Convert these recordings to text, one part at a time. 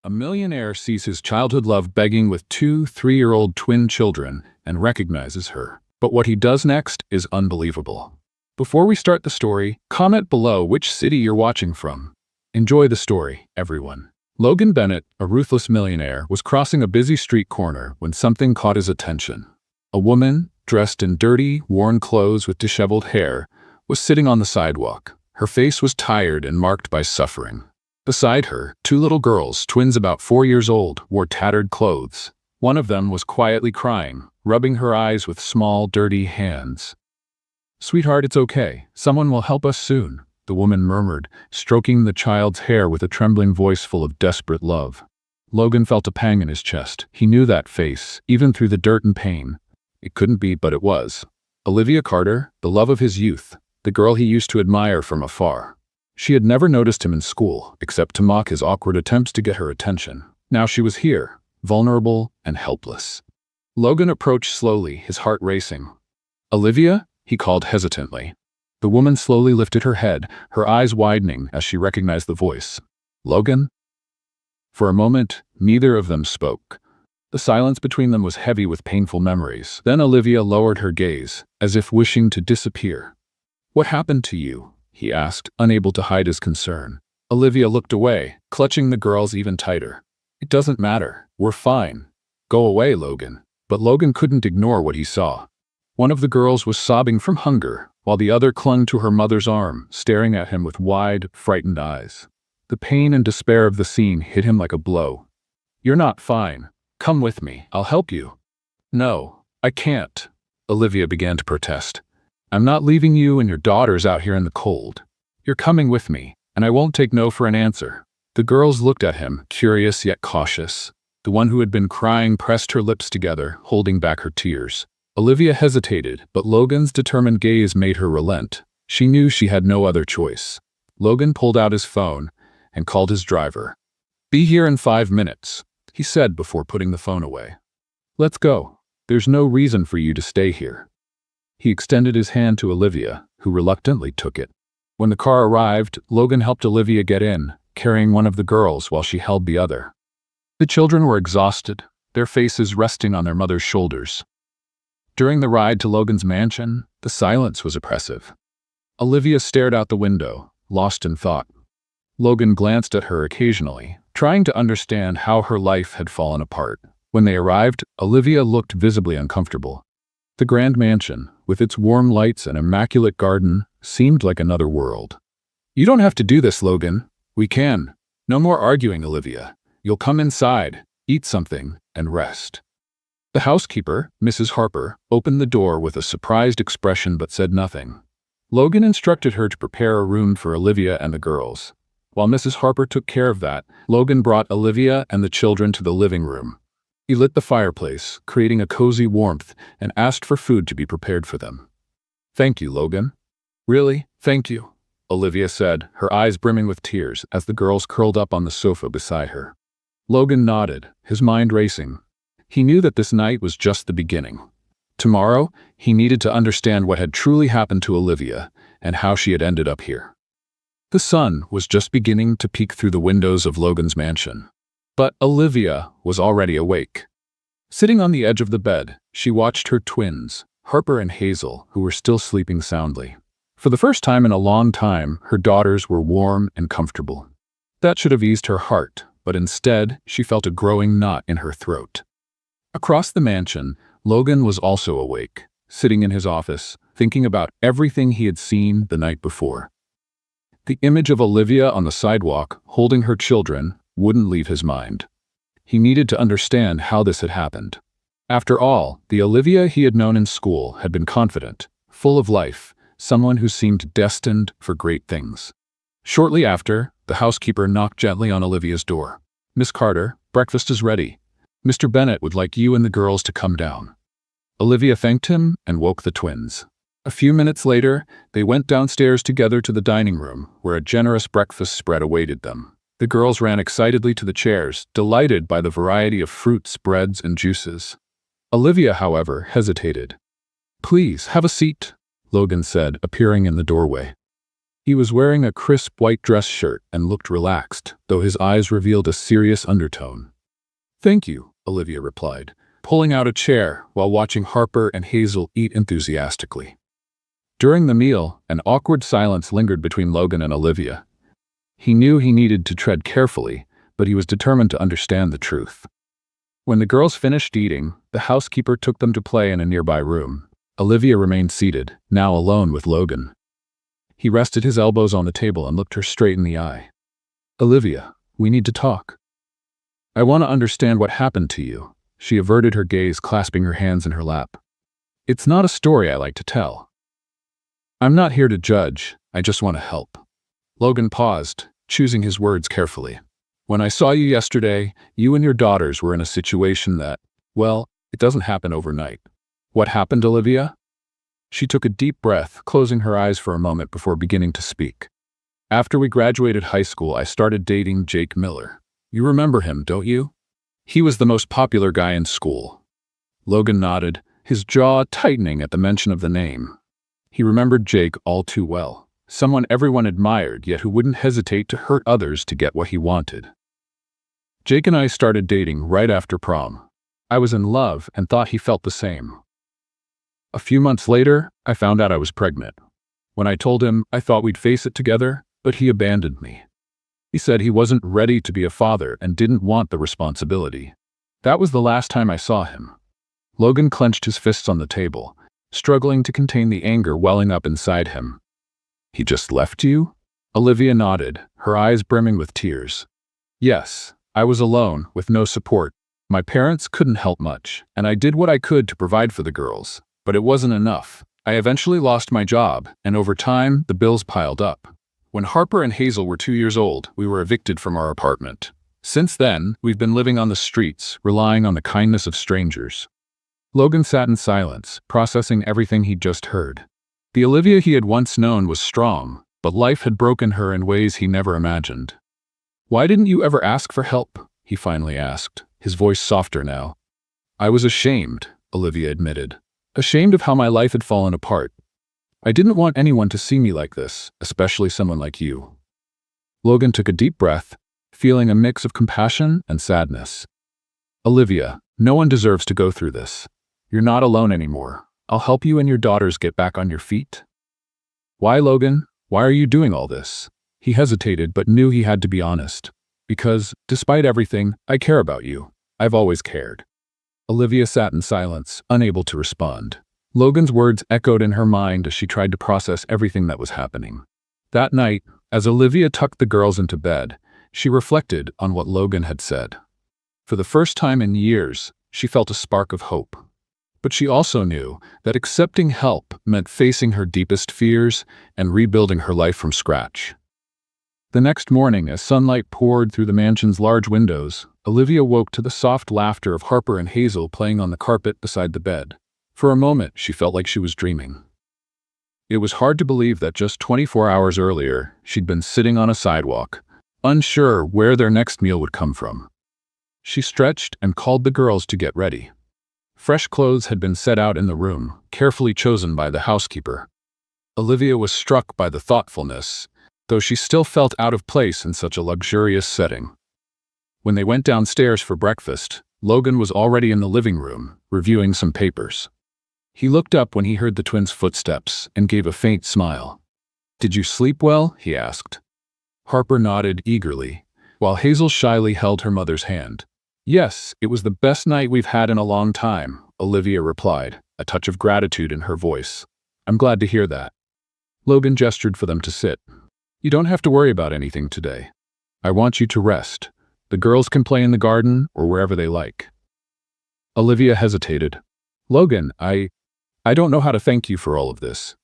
A millionaire sees his childhood love begging with two 3-year-old twin children and recognizes her. But what he does next is unbelievable. Before we start the story, comment below which city you're watching from. Enjoy the story, everyone. Logan Bennett, a ruthless millionaire, was crossing a busy street corner when something caught his attention. A woman, dressed in dirty, worn clothes with disheveled hair, was sitting on the sidewalk. Her face was tired and marked by suffering. Beside her, two little girls, twins about 4 years old, wore tattered clothes. One of them was quietly crying, rubbing her eyes with small, dirty hands. "Sweetheart, it's okay. Someone will help us soon," the woman murmured, stroking the child's hair with a trembling voice full of desperate love. Logan felt a pang in his chest. He knew that face, even through the dirt and pain. It couldn't be, but it was. Olivia Carter, the love of his youth, the girl he used to admire from afar. She had never noticed him in school, except to mock his awkward attempts to get her attention. Now she was here, vulnerable and helpless. Logan approached slowly, his heart racing. "Olivia?" he called hesitantly. The woman slowly lifted her head, her eyes widening as she recognized the voice. "Logan?" For a moment, neither of them spoke. The silence between them was heavy with painful memories. Then Olivia lowered her gaze, as if wishing to disappear. "What happened to you?" he asked, unable to hide his concern. Olivia looked away, clutching the girls even tighter. "It doesn't matter. We're fine. Go away, Logan." But Logan couldn't ignore what he saw. One of the girls was sobbing from hunger, while the other clung to her mother's arm, staring at him with wide, frightened eyes. The pain and despair of the scene hit him like a blow. "You're not fine. Come with me. I'll help you." "No, I can't," Olivia began to protest. "I'm not leaving you and your daughters out here in the cold. You're coming with me, and I won't take no for an answer." The girls looked at him, curious yet cautious. The one who had been crying pressed her lips together, holding back her tears. Olivia hesitated, but Logan's determined gaze made her relent. She knew she had no other choice. Logan pulled out his phone and called his driver. "Be here in 5 minutes," he said before putting the phone away. "Let's go. There's no reason for you to stay here." He extended his hand to Olivia, who reluctantly took it. When the car arrived, Logan helped Olivia get in, carrying one of the girls while she held the other. The children were exhausted, their faces resting on their mother's shoulders. During the ride to Logan's mansion, the silence was oppressive. Olivia stared out the window, lost in thought. Logan glanced at her occasionally, trying to understand how her life had fallen apart. When they arrived, Olivia looked visibly uncomfortable. The grand mansion, with its warm lights and immaculate garden, seemed like another world. "You don't have to do this, Logan. We can. No more arguing, Olivia. You'll come inside, eat something, and rest." The housekeeper, Mrs. Harper, opened the door with a surprised expression but said nothing. Logan instructed her to prepare a room for Olivia and the girls. While Mrs. Harper took care of that, Logan brought Olivia and the children to the living room. He lit the fireplace, creating a cozy warmth, and asked for food to be prepared for them. "Thank you, Logan." "Really? Thank you," Olivia said, her eyes brimming with tears as the girls curled up on the sofa beside her. Logan nodded, his mind racing. He knew that this night was just the beginning. Tomorrow, he needed to understand what had truly happened to Olivia and how she had ended up here. The sun was just beginning to peek through the windows of Logan's mansion. But Olivia was already awake. Sitting on the edge of the bed, she watched her twins, Harper and Hazel, who were still sleeping soundly. For the first time in a long time, her daughters were warm and comfortable. That should have eased her heart, but instead, she felt a growing knot in her throat. Across the mansion, Logan was also awake, sitting in his office, thinking about everything he had seen the night before. The image of Olivia on the sidewalk, holding her children, wouldn't leave his mind. He needed to understand how this had happened. After all, the Olivia he had known in school had been confident, full of life, someone who seemed destined for great things. Shortly after, the housekeeper knocked gently on Olivia's door. "Miss Carter, breakfast is ready. Mr. Bennett would like you and the girls to come down." Olivia thanked him and woke the twins. A few minutes later, they went downstairs together to the dining room, where a generous breakfast spread awaited them. The girls ran excitedly to the chairs, delighted by the variety of fruits, breads, and juices. Olivia, however, hesitated. "Please, have a seat," Logan said, appearing in the doorway. He was wearing a crisp white dress shirt and looked relaxed, though his eyes revealed a serious undertone. "Thank you," Olivia replied, pulling out a chair while watching Harper and Hazel eat enthusiastically. During the meal, an awkward silence lingered between Logan and Olivia. He knew he needed to tread carefully, but he was determined to understand the truth. When the girls finished eating, the housekeeper took them to play in a nearby room. Olivia remained seated, now alone with Logan. He rested his elbows on the table and looked her straight in the eye. "Olivia, we need to talk. I want to understand what happened to you." She averted her gaze, clasping her hands in her lap. "It's not a story I like to tell. I'm not here to judge, I just want to help." Logan paused, choosing his words carefully. "When I saw you yesterday, you and your daughters were in a situation that, well, it doesn't happen overnight." "What happened, Olivia?" She took a deep breath, closing her eyes for a moment before beginning to speak. "After we graduated high school, I started dating Jake Miller. You remember him, don't you? He was the most popular guy in school." Logan nodded, his jaw tightening at the mention of the name. He remembered Jake all too well. Someone everyone admired, yet who wouldn't hesitate to hurt others to get what he wanted. "Jake and I started dating right after prom. I was in love and thought he felt the same. A few months later, I found out I was pregnant. When I told him, I thought we'd face it together, but he abandoned me. He said he wasn't ready to be a father and didn't want the responsibility. That was the last time I saw him." Logan clenched his fists on the table, struggling to contain the anger welling up inside him. "He just left you?" Olivia nodded, her eyes brimming with tears. "Yes, I was alone, with no support. My parents couldn't help much, and I did what I could to provide for the girls. But it wasn't enough. I eventually lost my job, and over time, the bills piled up. When Harper and Hazel were 2 years old, we were evicted from our apartment. Since then, we've been living on the streets, relying on the kindness of strangers." Logan sat in silence, processing everything he'd just heard. The Olivia he had once known was strong, but life had broken her in ways he never imagined. "Why didn't you ever ask for help?" he finally asked, his voice softer now. "I was ashamed," Olivia admitted. "Ashamed of how my life had fallen apart. I didn't want anyone to see me like this, especially someone like you." Logan took a deep breath, feeling a mix of compassion and sadness. "Olivia, no one deserves to go through this. You're not alone anymore. I'll help you and your daughters get back on your feet." "Why, Logan? Why are you doing all this?" He hesitated but knew he had to be honest. "Because, despite everything, I care about you. I've always cared." Olivia sat in silence, unable to respond. Logan's words echoed in her mind as she tried to process everything that was happening. That night, as Olivia tucked the girls into bed, she reflected on what Logan had said. For the first time in years, she felt a spark of hope. But she also knew that accepting help meant facing her deepest fears and rebuilding her life from scratch. The next morning, as sunlight poured through the mansion's large windows, Olivia woke to the soft laughter of Harper and Hazel playing on the carpet beside the bed. For a moment, she felt like she was dreaming. It was hard to believe that just 24 hours earlier, she'd been sitting on a sidewalk, unsure where their next meal would come from. She stretched and called the girls to get ready. Fresh clothes had been set out in the room, carefully chosen by the housekeeper. Olivia was struck by the thoughtfulness, though she still felt out of place in such a luxurious setting. When they went downstairs for breakfast, Logan was already in the living room, reviewing some papers. He looked up when he heard the twins' footsteps and gave a faint smile. "Did you sleep well?" he asked. Harper nodded eagerly, while Hazel shyly held her mother's hand. "Yes, it was the best night we've had in a long time," Olivia replied, a touch of gratitude in her voice. "I'm glad to hear that." Logan gestured for them to sit. "You don't have to worry about anything today. I want you to rest. The girls can play in the garden or wherever they like." Olivia hesitated. "Logan, I don't know how to thank you for all of this,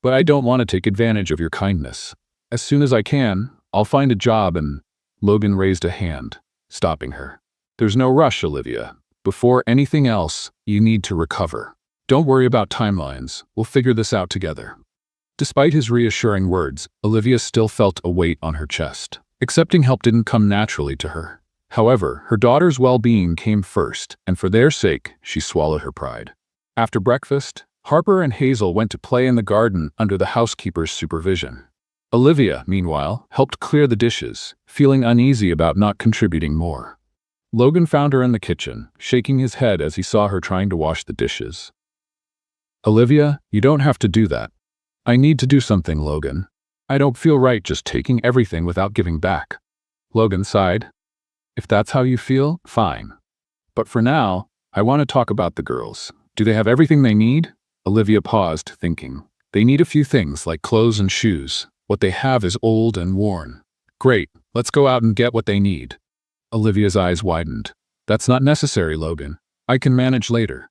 but I don't want to take advantage of your kindness. As soon as I can, I'll find a job and—" Logan raised a hand, stopping her. "There's no rush, Olivia. Before anything else, you need to recover. Don't worry about timelines. We'll figure this out together." Despite his reassuring words, Olivia still felt a weight on her chest. Accepting help didn't come naturally to her. However, her daughter's well-being came first, and for their sake, she swallowed her pride. After breakfast, Harper and Hazel went to play in the garden under the housekeeper's supervision. Olivia, meanwhile, helped clear the dishes, feeling uneasy about not contributing more. Logan found her in the kitchen, shaking his head as he saw her trying to wash the dishes. Olivia, you don't have to do that. I need to do something, Logan. I don't feel right just taking everything without giving back. Logan sighed. If that's how you feel, fine. But for now, I want to talk about the girls. Do they have everything they need? Olivia paused, thinking. They need a few things like clothes and shoes. What they have is old and worn. Great, let's go out and get what they need. Olivia's eyes widened. That's not necessary, Logan. I can manage later.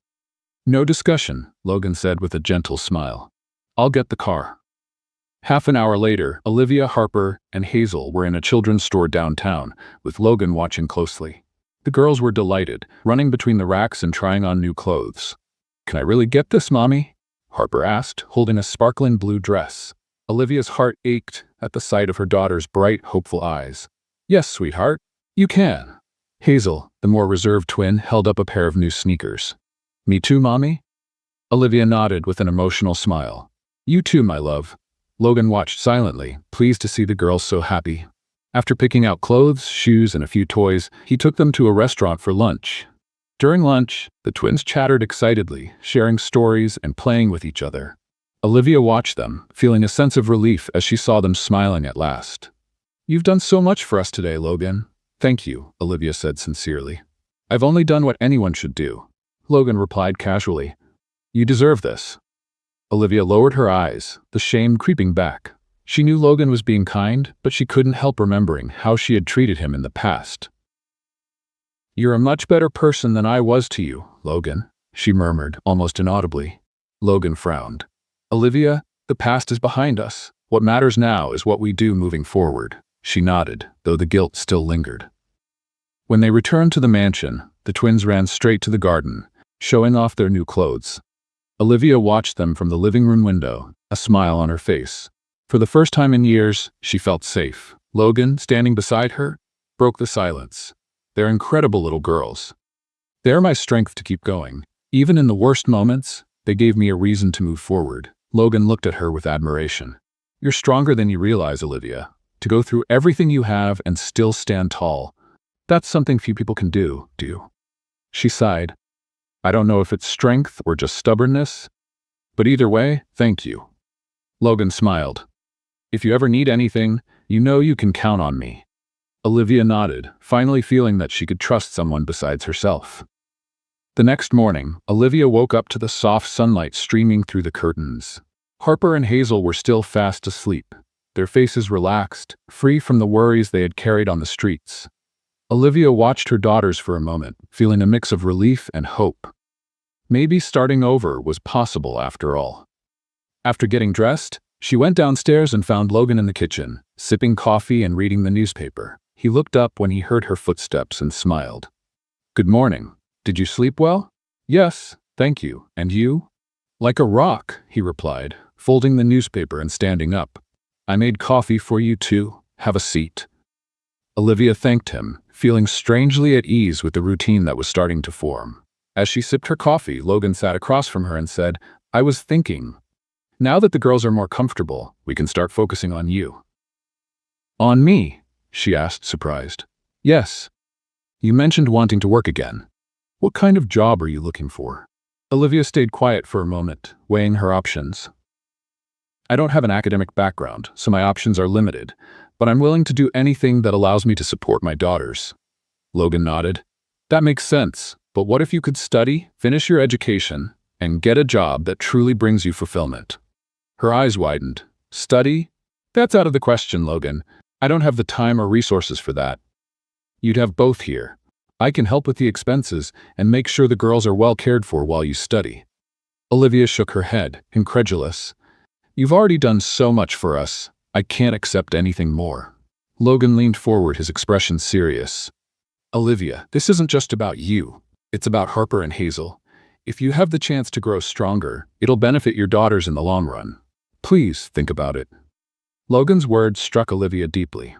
No discussion, Logan said with a gentle smile. I'll get the car. Half an hour later, Olivia, Harper, and Hazel were in a children's store downtown, with Logan watching closely. The girls were delighted, running between the racks and trying on new clothes. Can I really get this, Mommy? Harper asked, holding a sparkling blue dress. Olivia's heart ached at the sight of her daughter's bright, hopeful eyes. Yes, sweetheart, you can. Hazel, the more reserved twin, held up a pair of new sneakers. Me too, Mommy? Olivia nodded with an emotional smile. You too, my love. Logan watched silently, pleased to see the girls so happy. After picking out clothes, shoes, and a few toys, he took them to a restaurant for lunch. During lunch, the twins chattered excitedly, sharing stories and playing with each other. Olivia watched them, feeling a sense of relief as she saw them smiling at last. You've done so much for us today, Logan. Thank you, Olivia said sincerely. I've only done what anyone should do. Logan replied casually. You deserve this. Olivia lowered her eyes, the shame creeping back. She knew Logan was being kind, but she couldn't help remembering how she had treated him in the past. You're a much better person than I was to you, Logan, she murmured, almost inaudibly. Logan frowned. Olivia, the past is behind us. What matters now is what we do moving forward. She nodded, though the guilt still lingered. When they returned to the mansion, the twins ran straight to the garden, showing off their new clothes. Olivia watched them from the living room window, a smile on her face. For the first time in years, she felt safe. Logan, standing beside her, broke the silence. They're incredible little girls. They're my strength to keep going. Even in the worst moments, they gave me a reason to move forward. Logan looked at her with admiration. You're stronger than you realize, Olivia. To go through everything you have and still stand tall. That's something few people can do. She sighed. I don't know if it's strength or just stubbornness, but either way, thank you. Logan smiled. If you ever need anything, you know you can count on me. Olivia nodded, finally feeling that she could trust someone besides herself. The next morning, Olivia woke up to the soft sunlight streaming through the curtains. Harper and Hazel were still fast asleep, their faces relaxed, free from the worries they had carried on the streets. Olivia watched her daughters for a moment, feeling a mix of relief and hope. Maybe starting over was possible after all. After getting dressed, she went downstairs and found Logan in the kitchen, sipping coffee and reading the newspaper. He looked up when he heard her footsteps and smiled. Good morning. Did you sleep well? Yes, thank you. And you? Like a rock, he replied, folding the newspaper and standing up. I made coffee for you too. Have a seat. Olivia thanked him, feeling strangely at ease with the routine that was starting to form. As she sipped her coffee, Logan sat across from her and said, I was thinking, now that the girls are more comfortable, we can start focusing on you. On me? She asked, surprised. Yes. You mentioned wanting to work again. What kind of job are you looking for? Olivia stayed quiet for a moment, weighing her options. I don't have an academic background, so my options are limited, but I'm willing to do anything that allows me to support my daughters. Logan nodded. That makes sense, but what if you could study, finish your education, and get a job that truly brings you fulfillment? Her eyes widened. Study? That's out of the question, Logan. I don't have the time or resources for that. You'd have both here. I can help with the expenses and make sure the girls are well cared for while you study. Olivia shook her head, incredulous. You've already done so much for us. I can't accept anything more. Logan leaned forward, his expression serious. Olivia, this isn't just about you. It's about Harper and Hazel. If you have the chance to grow stronger, it'll benefit your daughters in the long run. Please think about it. Logan's words struck Olivia deeply.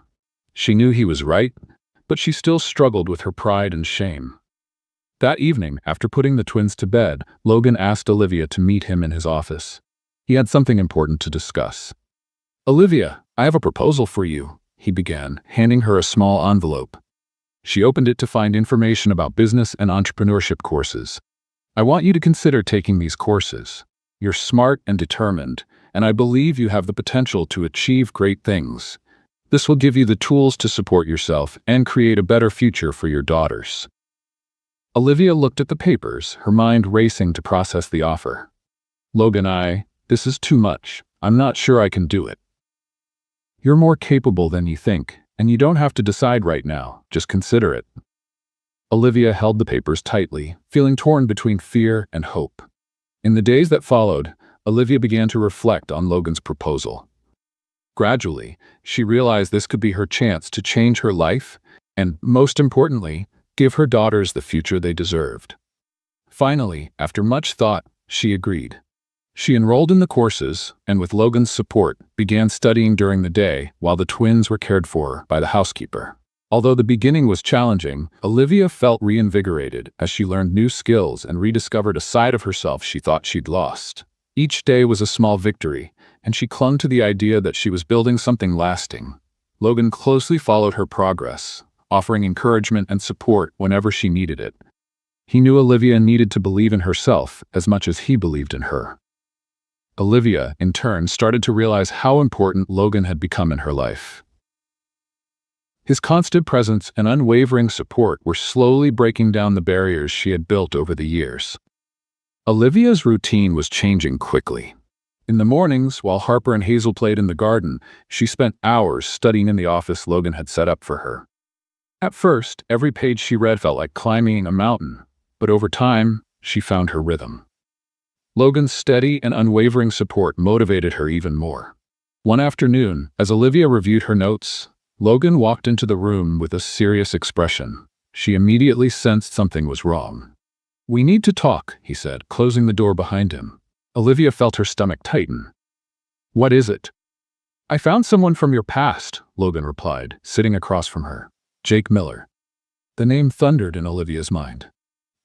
She knew he was right, but she still struggled with her pride and shame. That evening, after putting the twins to bed, Logan asked Olivia to meet him in his office. He had something important to discuss. "Olivia, I have a proposal for you," he began, handing her a small envelope. She opened it to find information about business and entrepreneurship courses. "I want you to consider taking these courses. You're smart and determined, and I believe you have the potential to achieve great things. This will give you the tools to support yourself and create a better future for your daughters." Olivia looked at the papers, her mind racing to process the offer. "Logan, this is too much. I'm not sure I can do it." "You're more capable than you think, and you don't have to decide right now. Just consider it." Olivia held the papers tightly, feeling torn between fear and hope. In the days that followed, Olivia began to reflect on Logan's proposal. Gradually, she realized this could be her chance to change her life and, most importantly, give her daughters the future they deserved. Finally, after much thought, she agreed. She enrolled in the courses and, with Logan's support, began studying during the day while the twins were cared for by the housekeeper. Although the beginning was challenging, Olivia felt reinvigorated as she learned new skills and rediscovered a side of herself she thought she'd lost. Each day was a small victory, and she clung to the idea that she was building something lasting. Logan closely followed her progress, offering encouragement and support whenever she needed it. He knew Olivia needed to believe in herself as much as he believed in her. Olivia, in turn, started to realize how important Logan had become in her life. His constant presence and unwavering support were slowly breaking down the barriers she had built over the years. Olivia's routine was changing quickly. In the mornings, while Harper and Hazel played in the garden, she spent hours studying in the office Logan had set up for her. At first, every page she read felt like climbing a mountain, but over time, she found her rhythm. Logan's steady and unwavering support motivated her even more. One afternoon, as Olivia reviewed her notes, Logan walked into the room with a serious expression. She immediately sensed something was wrong. "We need to talk," he said, closing the door behind him. Olivia felt her stomach tighten. "What is it?" "I found someone from your past," Logan replied, sitting across from her. "Jake Miller." The name thundered in Olivia's mind.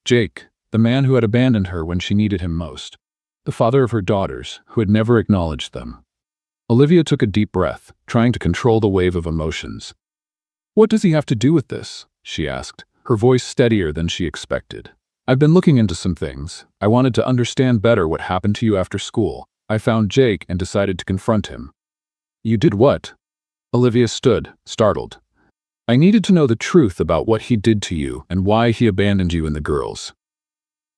Jake, the man who had abandoned her when she needed him most. The father of her daughters, who had never acknowledged them. Olivia took a deep breath, trying to control the wave of emotions. "What does he have to do with this?" she asked, her voice steadier than she expected. "I've been looking into some things. I wanted to understand better what happened to you after school. I found Jake and decided to confront him." "You did what?" Olivia stood, startled. "I needed to know the truth about what he did to you and why he abandoned you and the girls."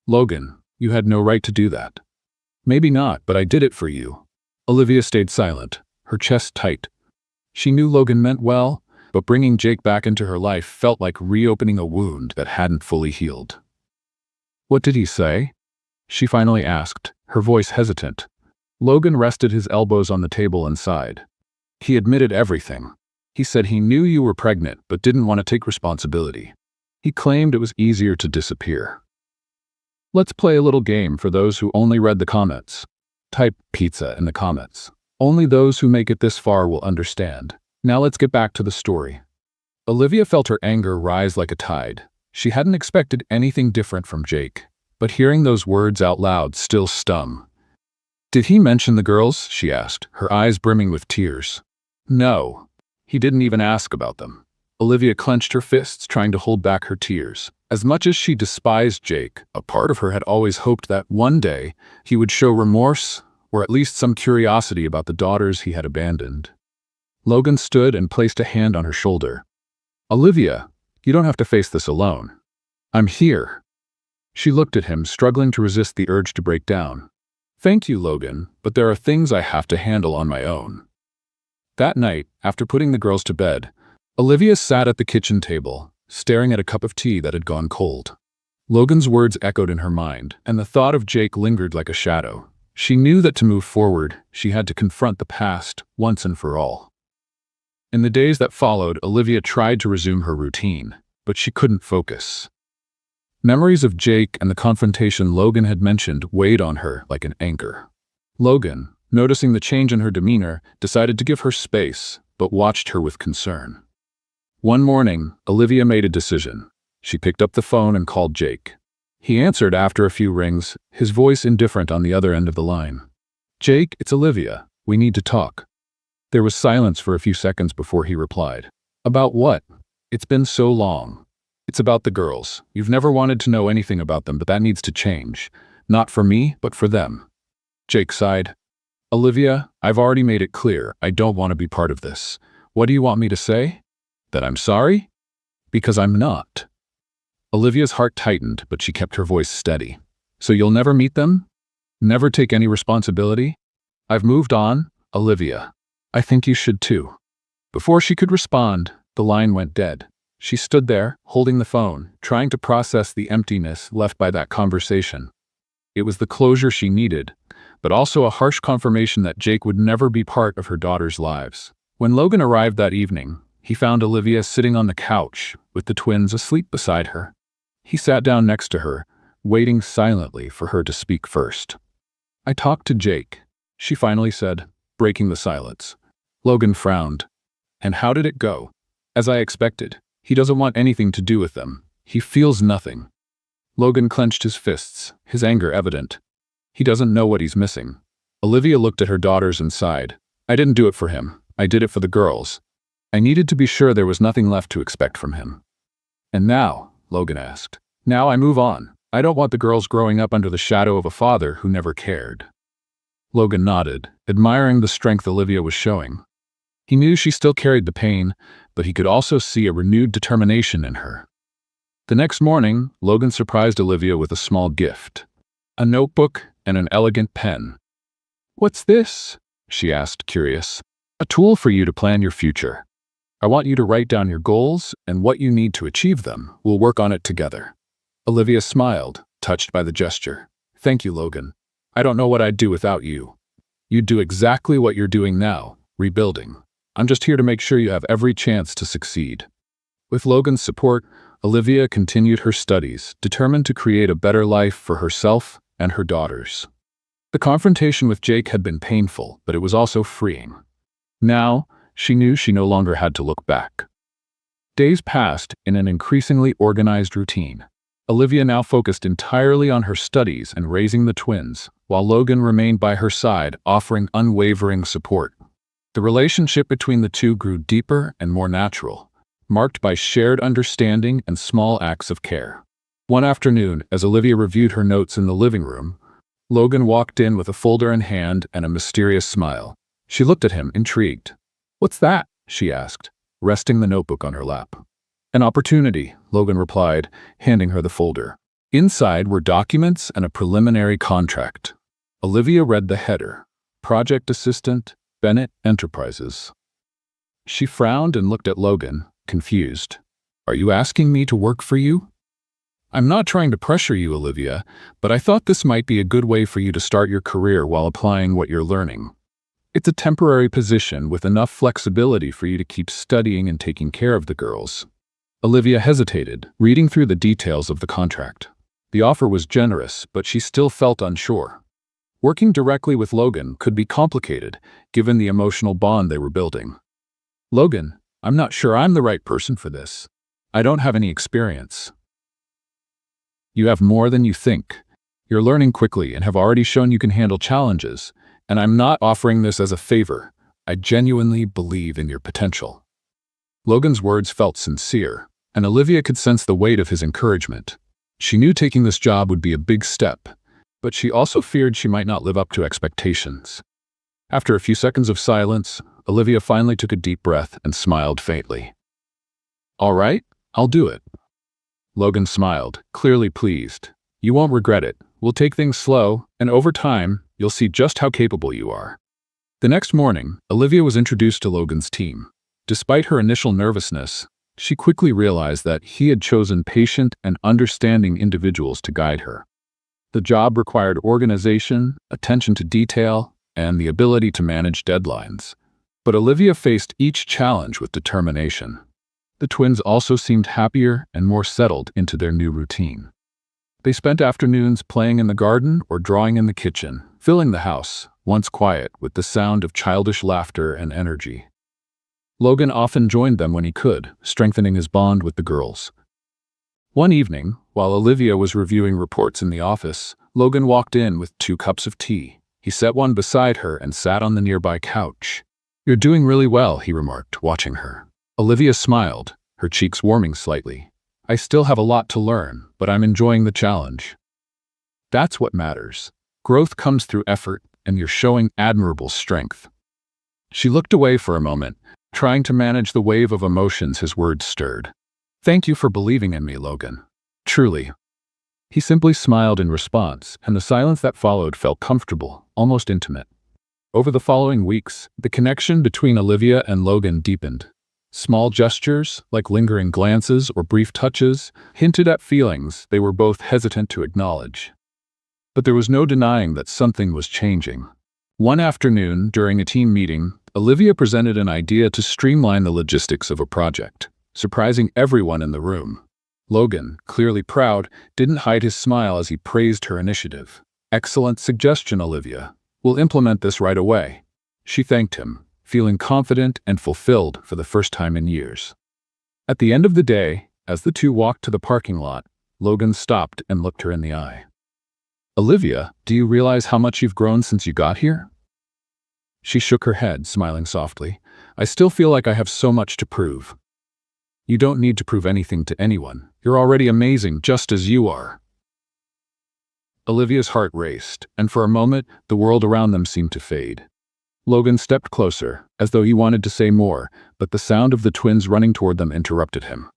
"Logan, you had no right to do that." "Maybe not, but I did it for you." Olivia stayed silent, her chest tight. She knew Logan meant well, but bringing Jake back into her life felt like reopening a wound that hadn't fully healed. "What did he say?" she finally asked, her voice hesitant. Logan rested his elbows on the table and sighed. "He admitted everything. He said he knew you were pregnant but didn't want to take responsibility. He claimed it was easier to disappear." "Let's play a little game for those who only read the comments." Type pizza in the comments. Only those who make it this far will understand. Now let's get back to the story. Olivia felt her anger rise like a tide. She hadn't expected anything different from Jake, but hearing those words out loud still stung. "Did he mention the girls?" she asked, her eyes brimming with tears. "No. He didn't even ask about them." Olivia clenched her fists, trying to hold back her tears. As much as she despised Jake, a part of her had always hoped that one day he would show remorse or at least some curiosity about the daughters he had abandoned. Logan stood and placed a hand on her shoulder. "Olivia, you don't have to face this alone. I'm here." She looked at him, struggling to resist the urge to break down. "Thank you, Logan, but there are things I have to handle on my own." That night, after putting the girls to bed, Olivia sat at the kitchen table, staring at a cup of tea that had gone cold. Logan's words echoed in her mind, and the thought of Jake lingered like a shadow. She knew that to move forward, she had to confront the past once and for all. In the days that followed, Olivia tried to resume her routine, but she couldn't focus. Memories of Jake and the confrontation Logan had mentioned weighed on her like an anchor. Logan, noticing the change in her demeanor, decided to give her space, but watched her with concern. One morning, Olivia made a decision. She picked up the phone and called Jake. He answered after a few rings, his voice indifferent on the other end of the line. "Jake, it's Olivia. We need to talk." There was silence for a few seconds before he replied. About what? It's been so long. It's about the girls. You've never wanted to know anything about them, but that needs to change. Not for me, but for them. Jake sighed. Olivia, I've already made it clear. I don't want to be part of this. What do you want me to say? That I'm sorry? Because I'm not. Olivia's heart tightened, but she kept her voice steady. So you'll never meet them? Never take any responsibility? I've moved on, Olivia. I think you should too. Before she could respond, the line went dead. She stood there, holding the phone, trying to process the emptiness left by that conversation. It was the closure she needed, but also a harsh confirmation that Jake would never be part of her daughter's lives. When Logan arrived that evening, he found Olivia sitting on the couch, with the twins asleep beside her. He sat down next to her, waiting silently for her to speak first. I talked to Jake, she finally said, breaking the silence. Logan frowned. And how did it go? As I expected. He doesn't want anything to do with them. He feels nothing. Logan clenched his fists, his anger evident. He doesn't know what he's missing. Olivia looked at her daughters and sighed. I didn't do it for him. I did it for the girls. I needed to be sure there was nothing left to expect from him. And now, Logan asked. Now I move on. I don't want the girls growing up under the shadow of a father who never cared. Logan nodded, admiring the strength Olivia was showing. He knew she still carried the pain, but he could also see a renewed determination in her. The next morning, Logan surprised Olivia with a small gift. A notebook and an elegant pen. What's this? She asked, curious. A tool for you to plan your future. I want you to write down your goals and what you need to achieve them. We'll work on it together. Olivia smiled, touched by the gesture. Thank you, Logan. I don't know what I'd do without you. You'd do exactly what you're doing now, rebuilding. I'm just here to make sure you have every chance to succeed. With Logan's support, Olivia continued her studies, determined to create a better life for herself and her daughters. The confrontation with Jake had been painful, but it was also freeing. Now, she knew she no longer had to look back. Days passed in an increasingly organized routine. Olivia now focused entirely on her studies and raising the twins, while Logan remained by her side, offering unwavering support. The relationship between the two grew deeper and more natural, marked by shared understanding and small acts of care. One afternoon, as Olivia reviewed her notes in the living room, Logan walked in with a folder in hand and a mysterious smile. She looked at him, intrigued. What's that? She asked, resting the notebook on her lap. An opportunity, Logan replied, handing her the folder. Inside were documents and a preliminary contract. Olivia read the header. Project Assistant, Bennett Enterprises. She frowned and looked at Logan, confused. Are you asking me to work for you? I'm not trying to pressure you, Olivia, but I thought this might be a good way for you to start your career while applying what you're learning. It's a temporary position with enough flexibility for you to keep studying and taking care of the girls. Olivia hesitated, reading through the details of the contract. The offer was generous, but she still felt unsure. Working directly with Logan could be complicated, given the emotional bond they were building. Logan, I'm not sure I'm the right person for this. I don't have any experience. You have more than you think. You're learning quickly and have already shown you can handle challenges, and I'm not offering this as a favor. I genuinely believe in your potential. Logan's words felt sincere, and Olivia could sense the weight of his encouragement. She knew taking this job would be a big step, but she also feared she might not live up to expectations. After a few seconds of silence, Olivia finally took a deep breath and smiled faintly. All right, I'll do it. Logan smiled, clearly pleased. You won't regret it. We'll take things slow, and over time, you'll see just how capable you are. The next morning, Olivia was introduced to Logan's team. Despite her initial nervousness, she quickly realized that he had chosen patient and understanding individuals to guide her. The job required organization, attention to detail, and the ability to manage deadlines. But Olivia faced each challenge with determination. The twins also seemed happier and more settled into their new routine. They spent afternoons playing in the garden or drawing in the kitchen, filling the house, once quiet, with the sound of childish laughter and energy. Logan often joined them when he could, strengthening his bond with the girls. One evening, while Olivia was reviewing reports in the office, Logan walked in with 2 cups of tea. He set one beside her and sat on the nearby couch. You're doing really well, he remarked, watching her. Olivia smiled, her cheeks warming slightly. I still have a lot to learn, but I'm enjoying the challenge. That's what matters. Growth comes through effort, and you're showing admirable strength. She looked away for a moment, trying to manage the wave of emotions his words stirred. Thank you for believing in me, Logan. Truly. He simply smiled in response, and the silence that followed felt comfortable, almost intimate. Over the following weeks, the connection between Olivia and Logan deepened. Small gestures, like lingering glances or brief touches, hinted at feelings they were both hesitant to acknowledge. But there was no denying that something was changing. One afternoon, during a team meeting, Olivia presented an idea to streamline the logistics of a project, surprising everyone in the room. Logan, clearly proud, didn't hide his smile as he praised her initiative. Excellent suggestion, Olivia. We'll implement this right away. She thanked him, feeling confident and fulfilled for the first time in years. At the end of the day, as the two walked to the parking lot, Logan stopped and looked her in the eye. Olivia, do you realize how much you've grown since you got here? She shook her head, smiling softly. I still feel like I have so much to prove. You don't need to prove anything to anyone. You're already amazing just as you are. Olivia's heart raced, and for a moment, the world around them seemed to fade. Logan stepped closer, as though he wanted to say more, but the sound of the twins running toward them interrupted him.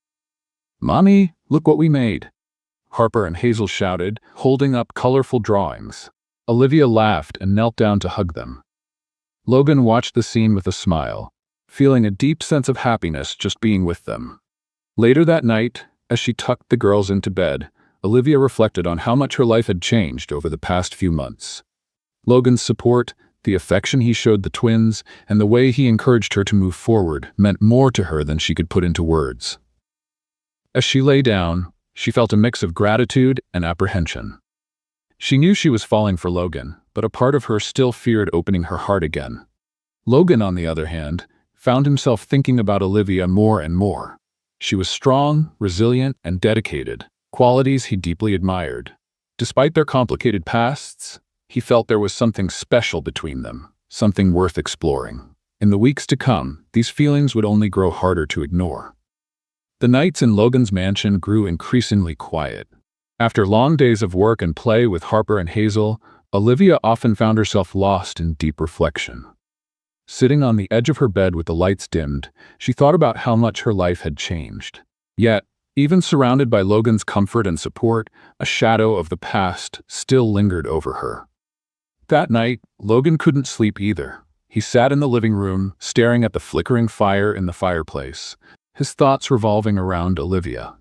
Mommy, look what we made! Harper and Hazel shouted, holding up colorful drawings. Olivia laughed and knelt down to hug them. Logan watched the scene with a smile, feeling a deep sense of happiness just being with them. Later that night, as she tucked the girls into bed, Olivia reflected on how much her life had changed over the past few months. Logan's support, the affection he showed the twins, and the way he encouraged her to move forward meant more to her than she could put into words. As she lay down, she felt a mix of gratitude and apprehension. She knew she was falling for Logan, but a part of her still feared opening her heart again. Logan, on the other hand, found himself thinking about Olivia more and more. She was strong, resilient, and dedicated, qualities he deeply admired. Despite their complicated pasts, he felt there was something special between them, something worth exploring. In the weeks to come, these feelings would only grow harder to ignore. The nights in Logan's mansion grew increasingly quiet. After long days of work and play with Harper and Hazel, Olivia often found herself lost in deep reflection. Sitting on the edge of her bed with the lights dimmed, she thought about how much her life had changed. Yet, even surrounded by Logan's comfort and support, a shadow of the past still lingered over her. That night, Logan couldn't sleep either. He sat in the living room, staring at the flickering fire in the fireplace, his thoughts revolving around Olivia.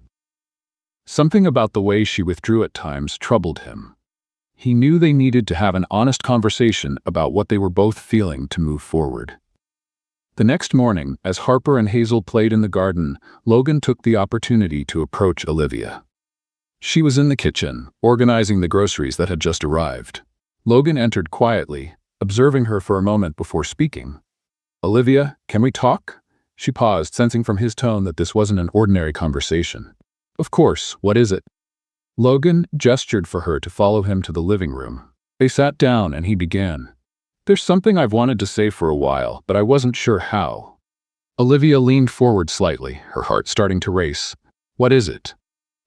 Something about the way she withdrew at times troubled him. He knew they needed to have an honest conversation about what they were both feeling to move forward. The next morning, as Harper and Hazel played in the garden, Logan took the opportunity to approach Olivia. She was in the kitchen, organizing the groceries that had just arrived. Logan entered quietly, observing her for a moment before speaking. Olivia, can we talk? She paused, sensing from his tone that this wasn't an ordinary conversation. Of course, what is it? Logan gestured for her to follow him to the living room. They sat down and he began. There's something I've wanted to say for a while, but I wasn't sure how. Olivia leaned forward slightly, her heart starting to race. What is it?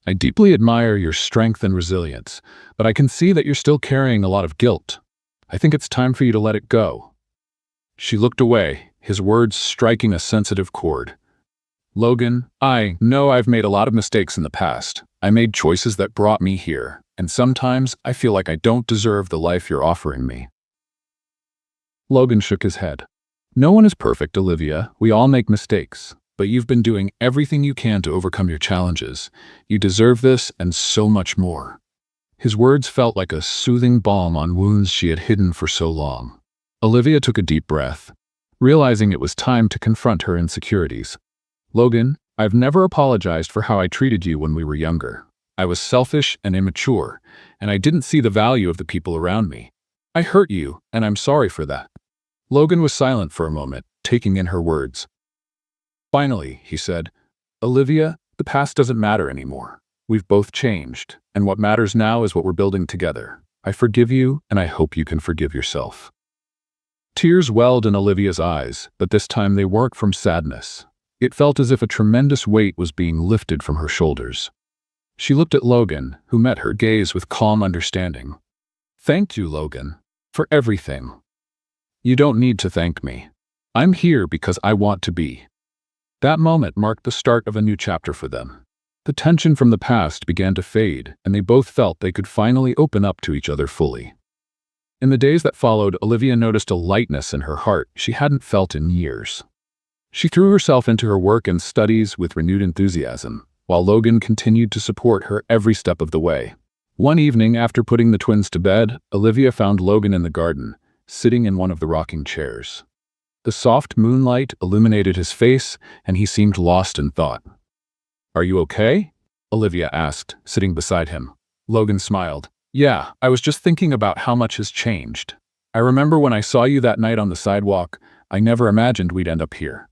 I deeply admire your strength and resilience, but I can see that you're still carrying a lot of guilt. I think it's time for you to let it go. She looked away, his words striking a sensitive chord. Logan, I know I've made a lot of mistakes in the past. I made choices that brought me here, and sometimes I feel like I don't deserve the life you're offering me. Logan shook his head. No one is perfect, Olivia. We all make mistakes, but you've been doing everything you can to overcome your challenges. You deserve this and so much more. His words felt like a soothing balm on wounds she had hidden for so long. Olivia took a deep breath, realizing it was time to confront her insecurities. Logan, I've never apologized for how I treated you when we were younger. I was selfish and immature, and I didn't see the value of the people around me. I hurt you, and I'm sorry for that. Logan was silent for a moment, taking in her words. Finally, he said, Olivia, the past doesn't matter anymore. We've both changed, and what matters now is what we're building together. I forgive you, and I hope you can forgive yourself. Tears welled in Olivia's eyes, but this time they weren't from sadness. It felt as if a tremendous weight was being lifted from her shoulders. She looked at Logan, who met her gaze with calm understanding. "Thank you, Logan, for everything. You don't need to thank me. I'm here because I want to be." That moment marked the start of a new chapter for them. The tension from the past began to fade, and they both felt they could finally open up to each other fully. In the days that followed, Olivia noticed a lightness in her heart she hadn't felt in years. She threw herself into her work and studies with renewed enthusiasm, while Logan continued to support her every step of the way. One evening, after putting the twins to bed, Olivia found Logan in the garden, sitting in one of the rocking chairs. The soft moonlight illuminated his face, and he seemed lost in thought. "Are you okay?" Olivia asked, sitting beside him. Logan smiled. "Yeah, I was just thinking about how much has changed. I remember when I saw you that night on the sidewalk, I never imagined we'd end up here."